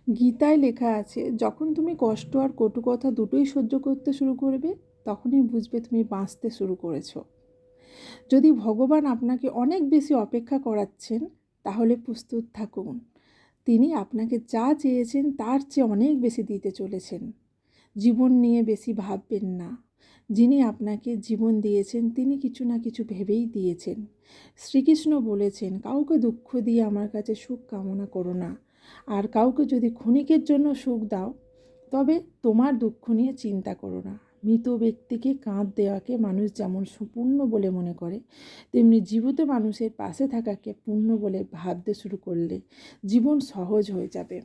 গীতায় লেখা আছে, যখন তুমি কষ্ট আর কটু কথা দুটোই সহ্য করতে শুরু করবে, তখনই বুঝবে তুমি বাঁচতে শুরু করেছো। যদি ভগবান আপনাকে অনেক বেশি অপেক্ষা করাচ্ছেন, তাহলে প্রস্তুত থাকুন। তিনি আপনাকে যা চেয়েছেন তার চেয়ে অনেক বেশি দিতে চলেছেন। জীবন নিয়ে বেশি ভাববেন না। যিনি আপনাকে জীবন দিয়েছেন তিনি কিছু না কিছু ভেবেই দিয়েছেন। শ্রীকৃষ্ণ বলেছেন, কাউকে দুঃখ দিয়ে আমার কাছে সুখ কামনা করো না। আর কাউকে যদি ক্ষণিকের জন্য সুখ দাও, তবে তোমার দুঃখ নিয়ে চিন্তা করো না। মৃত ব্যক্তিকে কাঁধ দেওয়াকে মানুষ যেমন পুণ্য বলে মনে করে, তেমনি জীবিত মানুষের পাশে থাকাকে পুণ্য বলে ভাবতে শুরু করলে জীবন সহজ হয়ে যাবে।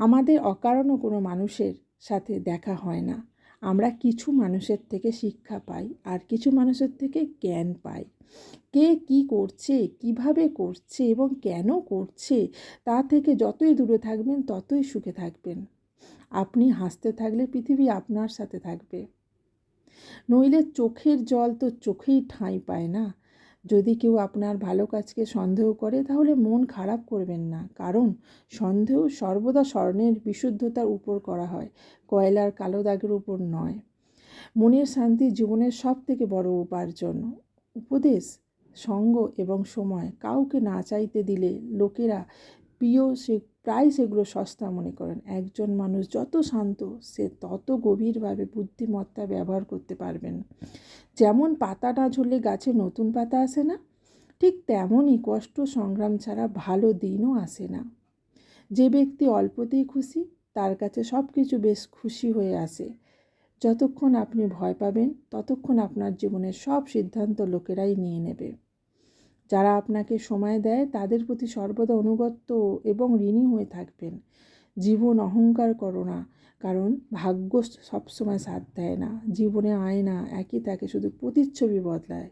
আমাদের অকারণও কোনো মানুষের সাথে দেখা হয় না। আমরা কিছু মানুষের থেকে শিক্ষা পাই আর কিছু মানুষের থেকে জ্ঞান পাই। কে কী করছে, কিভাবে করছে এবং কেন করছে, তা থেকে যতই দূরে থাকবেন ততই সুখে থাকবেন। আপনি হাসতে থাকলে পৃথিবী আপনার সাথে থাকবে। নইলে চোখের জল তো চোখেই ঠাঁই পায় না। যদি কেউ আপনার ভালো কাজকে সন্দেহ করে, তাহলে মন খারাপ করবেন না, কারণ সন্দেহ সর্বদা স্বর্ণের বিশুদ্ধতার উপর করা হয়, কয়লার কালো দাগের উপর নয়। মনের শান্তি জীবনের সব থেকে বড় উপার্জন। উপদেশ, সঙ্গ এবং সময় কাউকে না চাইতে দিলে লোকেরা প্রায় সেগুলো সস্তা মনে করেন। একজন মানুষ যত শান্ত, সে তত গভীরভাবে বুদ্ধিমত্তা ব্যবহার করতে পারবেন। যেমন পাতা না ঝরলে গাছে নতুন পাতা আসে না, ঠিক তেমনই কষ্ট সংগ্রাম ছাড়া ভালো দিনও আসে না। যে ব্যক্তি অল্পতেই খুশি, তার কাছে সব কিছু বেশ খুশি হয়ে আসে। যতক্ষণ আপনি ভয় পাবেন, ততক্ষণ আপনার জীবনের সব সিদ্ধান্ত লোকেরাই নিয়ে নেবে। যারা আপনাকে সময় দেয়, তাদের প্রতি সর্বদা অনুগত এবং ঋণী হয়ে থাকবেন। জীবন অহংকার করো না, কারণ ভাগ্য সবসময় সাথ দেয় না। জীবনে আয়না একই থাকে, শুধু প্রতিচ্ছবি বদলায়।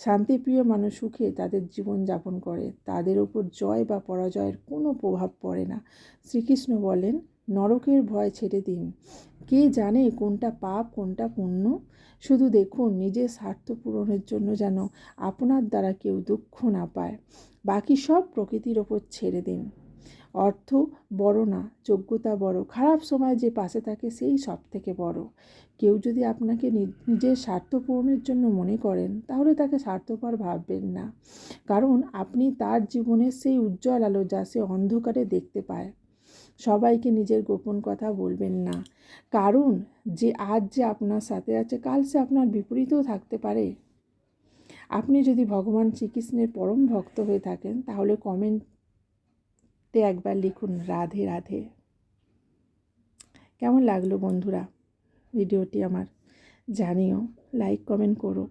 শান্তিপ্রিয় মানুষ সুখে তাদের জীবন যাপন করে, তাদের ওপর জয় বা পরাজয়ের কোনো প্রভাব পড়ে না। শ্রীকৃষ্ণ বলেন, নরকের ভয় ছেড়ে দিন। কে জানে কোনটা পাপ কোনটা পুণ্য? শুধু দেখুন নিজের স্বার্থ পূরণের জন্য যেন আপনার দ্বারা কেউ দুঃখ না পায়। বাকি সব প্রকৃতির ওপর ছেড়ে দিন। অর্থ বড় না, যোগ্যতা বড়। খারাপ সময় যে পাশে থাকে সেই সব থেকে বড়। কেউ যদি আপনাকে নিজের স্বার্থ পূরণের জন্য মনে করেন, তাহলে তাকে স্বার্থপর ভাববেন না, কারণ আপনি তার জীবনের সেই উজ্জ্বল আলো যা সে অন্ধকারে দেখতে পায়। সবাইকে নিজের গোপন কথা বলবেন না, কারণ আজ যে আপনার সাথে আছে, কাল সে আপনার বিপরীতেও থাকতে পারে। আপনি যদি ভগবান শ্রীকৃষ্ণের পরম ভক্ত হয়ে থাকেন, তাহলে কমেন্টে একবার লিখুন, রাধে রাধে। কেমন লাগলো বন্ধুরা ভিডিওটি আমার? জানিও, লাইক কমেন্ট করো।